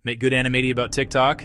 Make good animated about TikTok?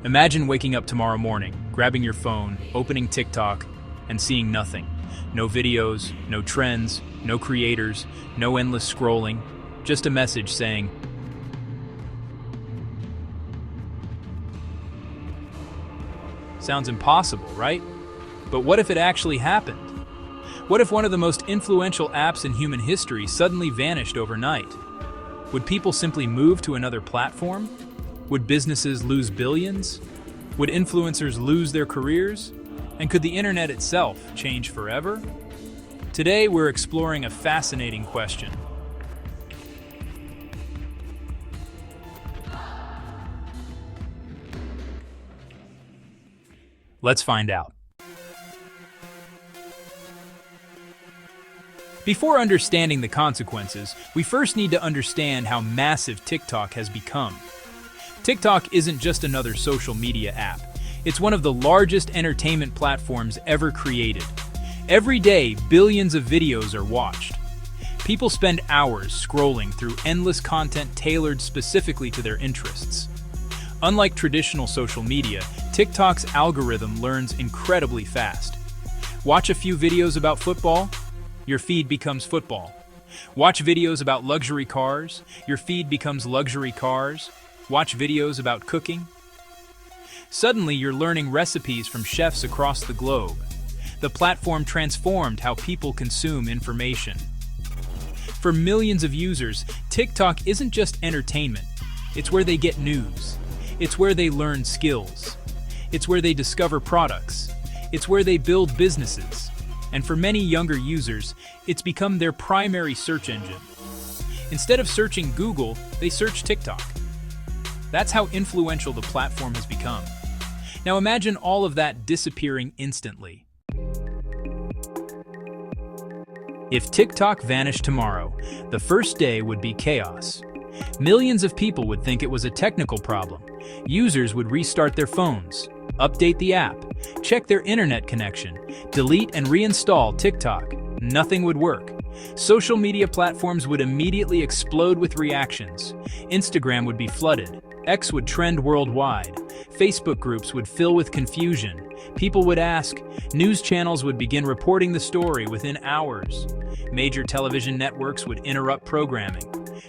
Imagine waking up tomorrow morning, grabbing your phone, opening TikTok, and seeing nothing. No videos, no trends, no creators, no endless scrolling, just a message saying, sounds impossible, right? But what if it actually happened? What if one of the most influential apps in human history suddenly vanished overnight? Would people simply move to another platform? Would businesses lose billions? Would influencers lose their careers? And could the internet itself change forever? Today, we're exploring a fascinating question. Let's find out. Before understanding the consequences, we first need to understand how massive TikTok has become. TikTok isn't just another social media app. It's one of the largest entertainment platforms ever created. Every day, billions of videos are watched. People spend hours scrolling through endless content tailored specifically to their interests. Unlike traditional social media, TikTok's algorithm learns incredibly fast. Watch a few videos about football, your feed becomes football. Watch videos about luxury cars, your feed becomes luxury cars. Watch videos about cooking. Suddenly, you're learning recipes from chefs across the globe. The platform transformed how people consume information. For millions of users, TikTok isn't just entertainment. It's where they get news. It's where they learn skills. It's where they discover products. It's where they build businesses. And for many younger users, it's become their primary search engine. Instead of searching Google, they search TikTok. That's how influential the platform has become. Now imagine all of that disappearing instantly. If TikTok vanished tomorrow, the first day would be chaos. Millions of people would think it was a technical problem. Users would restart their phones, update the app, check their internet connection, delete and reinstall TikTok. Nothing would work. Social media platforms would immediately explode with reactions. Instagram would be flooded. X would trend worldwide. Facebook groups would fill with confusion. People would ask. News channels would begin reporting the story within hours. Major television networks would interrupt programming.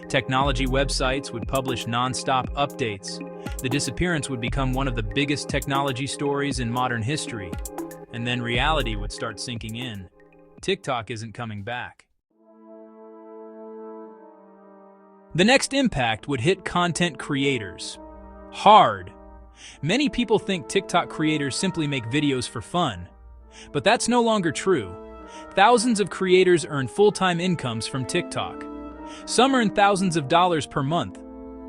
Technology websites would publish non-stop updates. The disappearance would become one of the biggest technology stories in modern history. And then reality would start sinking in. TikTok isn't coming back. The next impact would hit content creators. Hard. Many people think TikTok creators simply make videos for fun. But that's no longer true. Thousands of creators earn full-time incomes from TikTok. Some earn thousands of dollars per month.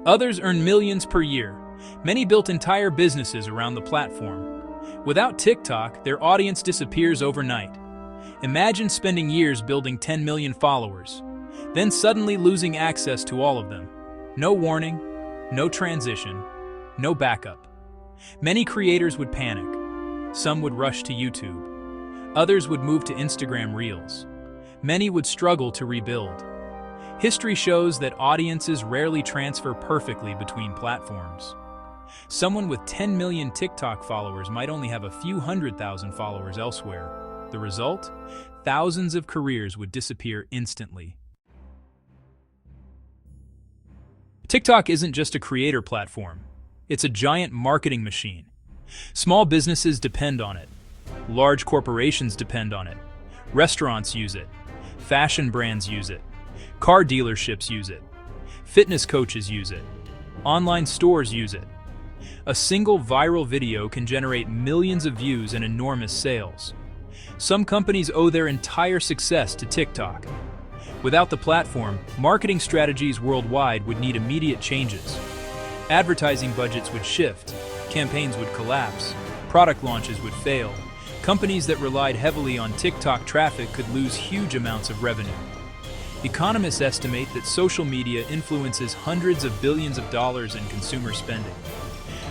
Others earn millions per year. Many built entire businesses around the platform. Without TikTok, their audience disappears overnight. Imagine spending years building 10 million followers, then suddenly losing access to all of them. No warning, no transition, no backup. Many creators would panic. Some would rush to YouTube. Others would move to Instagram Reels. Many would struggle to rebuild. History shows that audiences rarely transfer perfectly between platforms. Someone with 10 million TikTok followers might only have a few 100,000 followers elsewhere. The result? Thousands of careers would disappear instantly. TikTok isn't just a creator platform. It's a giant marketing machine. Small businesses depend on it. Large corporations depend on it. Restaurants use it. Fashion brands use it. Car dealerships use it. Fitness coaches use it. Online stores use it. A single viral video can generate millions of views and enormous sales. Some companies owe their entire success to TikTok. Without the platform, marketing strategies worldwide would need immediate changes. Advertising budgets would shift, campaigns would collapse, product launches would fail. Companies that relied heavily on TikTok traffic could lose huge amounts of revenue. Economists estimate that social media influences hundreds of billions of dollars in consumer spending.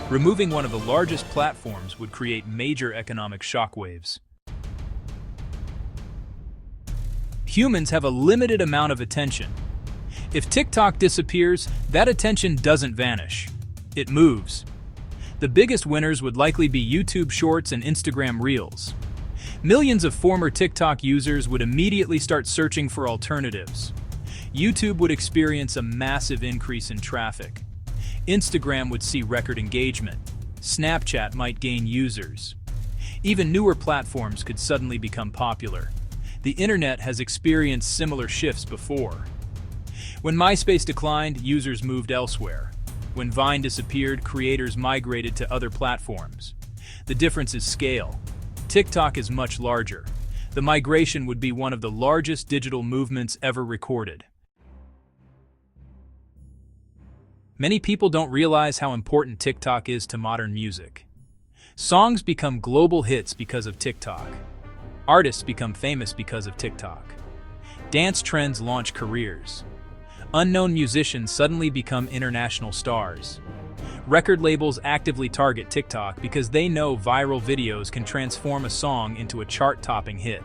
Removing one of the largest platforms would create major economic shockwaves. Humans have a limited amount of attention. If TikTok disappears, that attention doesn't vanish. It moves. The biggest winners would likely be YouTube Shorts and Instagram Reels. Millions of former TikTok users would immediately start searching for alternatives. YouTube would experience a massive increase in traffic. Instagram would see record engagement. Snapchat might gain users. Even newer platforms could suddenly become popular. The internet has experienced similar shifts before. When MySpace declined, users moved elsewhere. When Vine disappeared, creators migrated to other platforms. The difference is scale. TikTok is much larger. The migration would be one of the largest digital movements ever recorded. Many people don't realize how important TikTok is to modern music. Songs become global hits because of TikTok. Artists become famous because of TikTok. Dance trends launch careers. Unknown musicians suddenly become international stars. Record labels actively target TikTok because they know viral videos can transform a song into a chart-topping hit.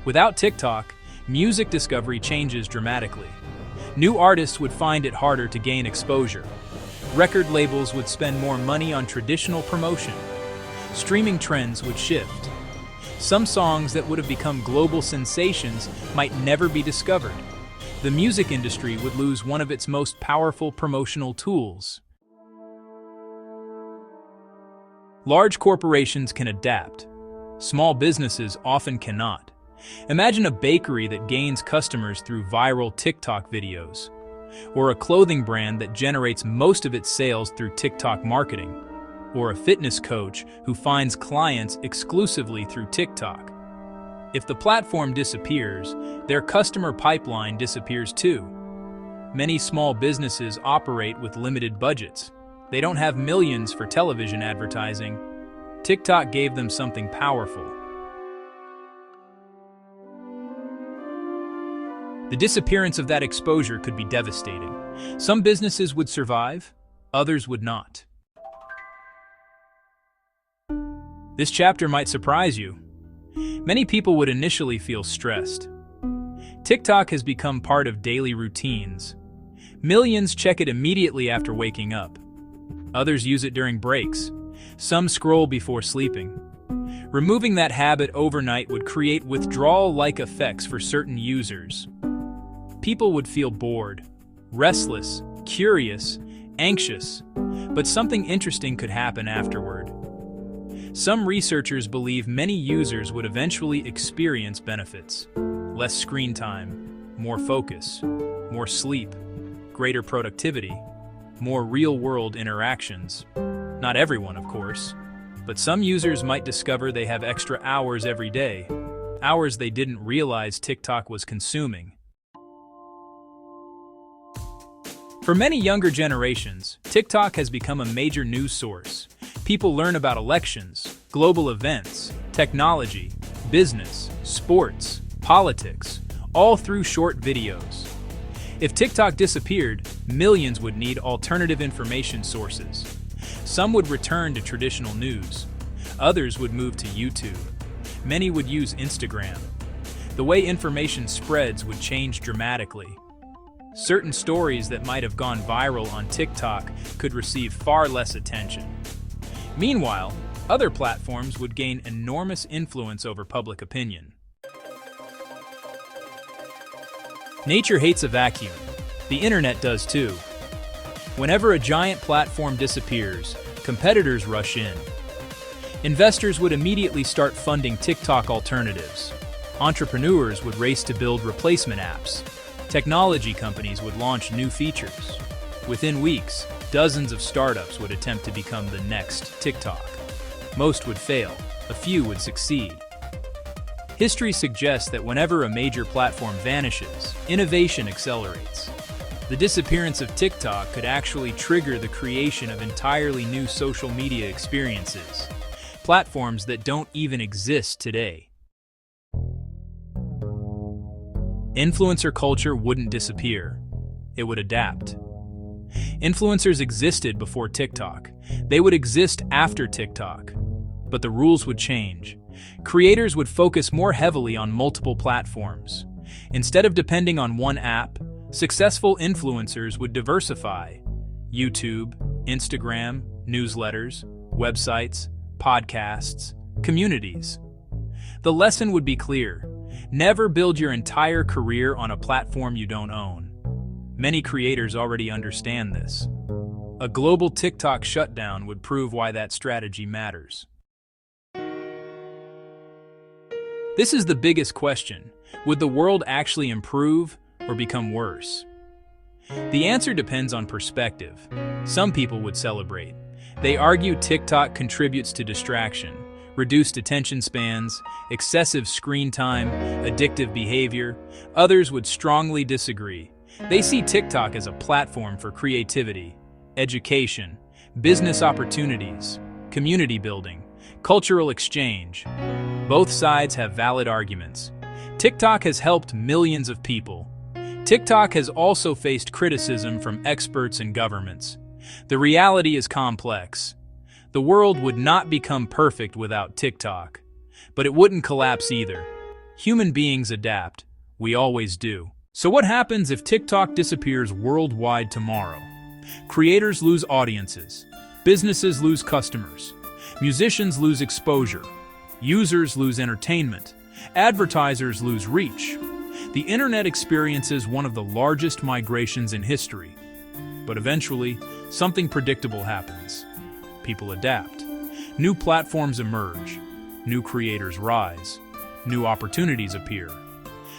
Without TikTok, music discovery changes dramatically. New artists would find it harder to gain exposure. Record labels would spend more money on traditional promotion. Streaming trends would shift. Some songs that would have become global sensations might never be discovered. The music industry would lose one of its most powerful promotional tools. Large corporations can adapt. Small businesses often cannot. Imagine a bakery that gains customers through viral TikTok videos, or a clothing brand that generates most of its sales through TikTok marketing, or a fitness coach who finds clients exclusively through TikTok. If the platform disappears, their customer pipeline disappears too. Many small businesses operate with limited budgets. They don't have millions for television advertising. TikTok gave them something powerful. The disappearance of that exposure could be devastating. Some businesses would survive, others would not. This chapter might surprise you. Many people would initially feel stressed. TikTok has become part of daily routines. Millions check it immediately after waking up. Others use it during breaks. Some scroll before sleeping. Removing that habit overnight would create withdrawal-like effects for certain users. People would feel bored, restless, curious, anxious, but something interesting could happen afterward. Some researchers believe many users would eventually experience benefits: less screen time, more focus, more sleep, greater productivity, more real-world interactions. Not everyone, of course, but some users might discover they have extra hours every day, hours they didn't realize TikTok was consuming. For many younger generations, TikTok has become a major news source. People learn about elections, global events, technology, business, sports, politics, all through short videos. If TikTok disappeared, millions would need alternative information sources. Some would return to traditional news. Others would move to YouTube. Many would use Instagram. The way information spreads would change dramatically. Certain stories that might have gone viral on TikTok could receive far less attention. Meanwhile, other platforms would gain enormous influence over public opinion. Nature hates a vacuum. The internet does too. Whenever a giant platform disappears, competitors rush in. Investors would immediately start funding TikTok alternatives. Entrepreneurs would race to build replacement apps. Technology companies would launch new features. Within weeks, dozens of startups would attempt to become the next TikTok. Most would fail, a few would succeed. History suggests that whenever a major platform vanishes, innovation accelerates. The disappearance of TikTok could actually trigger the creation of entirely new social media experiences, platforms that don't even exist today. Influencer culture wouldn't disappear. It would adapt. Influencers existed before TikTok. They would exist after TikTok. But the rules would change. Creators would focus more heavily on multiple platforms. Instead of depending on one app, successful influencers would diversify: YouTube, Instagram, newsletters, websites, podcasts, communities. The lesson would be clear: never build your entire career on a platform you don't own. Many creators already understand this. A global TikTok shutdown would prove why that strategy matters. This is the biggest question. Would the world actually improve or become worse? The answer depends on perspective. Some people would celebrate. They argue TikTok contributes to distraction, reduced attention spans, excessive screen time, addictive behavior. Others would strongly disagree. They see TikTok as a platform for creativity, education, business opportunities, community building, cultural exchange. Both sides have valid arguments. TikTok has helped millions of people. TikTok has also faced criticism from experts and governments. The reality is complex. The world would not become perfect without TikTok, but it wouldn't collapse either. Human beings adapt. We always do. So what happens if TikTok disappears worldwide tomorrow? Creators lose audiences. Businesses lose customers. Musicians lose exposure. Users lose entertainment. Advertisers lose reach. The internet experiences one of the largest migrations in history. But eventually, something predictable happens. People adapt. New platforms emerge. New creators rise. New opportunities appear.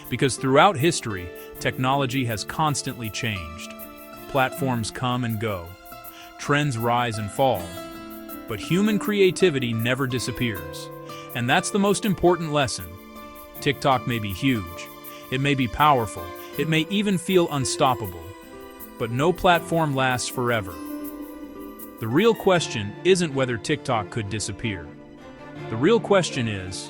Because throughout history, technology has constantly changed. Platforms come and go. Trends rise and fall. But human creativity never disappears. And that's the most important lesson. TikTok may be huge. It may be powerful. It may even feel unstoppable. But no platform lasts forever. The real question isn't whether TikTok could disappear. The real question is,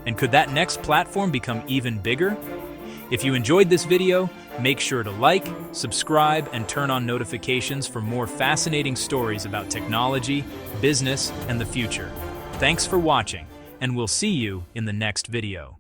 and could that next platform become even bigger? If you enjoyed this video, make sure to like, subscribe, and turn on notifications for more fascinating stories about technology, business, and the future. Thanks for watching, and we'll see you in the next video.